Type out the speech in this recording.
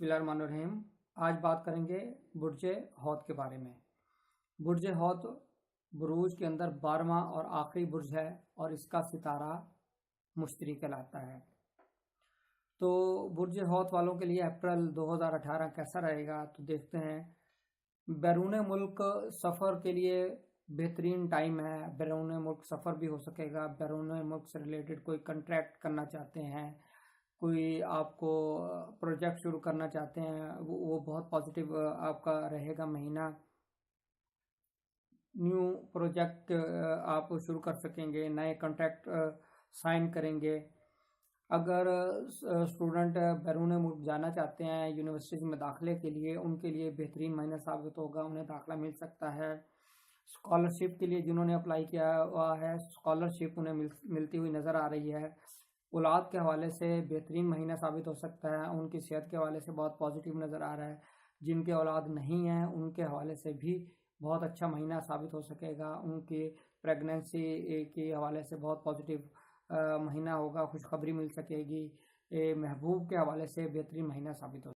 बिस्मिल्लाहिर्रहमानिर्रहीम। आज बात करेंगे बुर्ज हौत के बारे में। बुर्ज हौत बुरूज के अंदर 12वां और आखिरी बुर्ज है और इसका सितारा मुश्तरी कहलाता है। तो बुर्ज हौत वालों के लिए अप्रैल 2018 कैसा रहेगा, तो देखते हैं। बैरून मुल्क सफ़र के लिए बेहतरीन टाइम है। बैरून मुल्क सफ़र भी हो सकेगा। बैरून मुल्क से रिलेटेड कोई कंट्रैक्ट करना चाहते हैं, कोई आपको प्रोजेक्ट शुरू करना चाहते हैं, वो बहुत पॉजिटिव आपका रहेगा महीना। न्यू प्रोजेक्ट आप शुरू कर सकेंगे, नए कॉन्ट्रैक्ट साइन करेंगे। अगर स्टूडेंट बैरून मुल्क जाना चाहते हैं यूनिवर्सिटी में दाखिले के लिए, उनके लिए बेहतरीन महीना साबित होगा, उन्हें दाखिला मिल सकता है। स्कॉलरशिप के लिए जिन्होंने अप्लाई किया हुआ है, स्कॉलरशिप उन्हें मिलती हुई नज़र आ रही है। औलाद के हवाले से बेहतरीन महीना साबित हो सकता है। उनकी सेहत के हवाले से बहुत पॉजिटिव नज़र आ रहा है। जिनके औलाद नहीं है उनके हवाले से भी बहुत अच्छा महीना साबित हो सकेगा। उनकी प्रेगनेंसी के हवाले से बहुत पॉजिटिव महीना होगा, खुशखबरी मिल सकेगी। महबूब के हवाले से बेहतरीन महीना साबित हो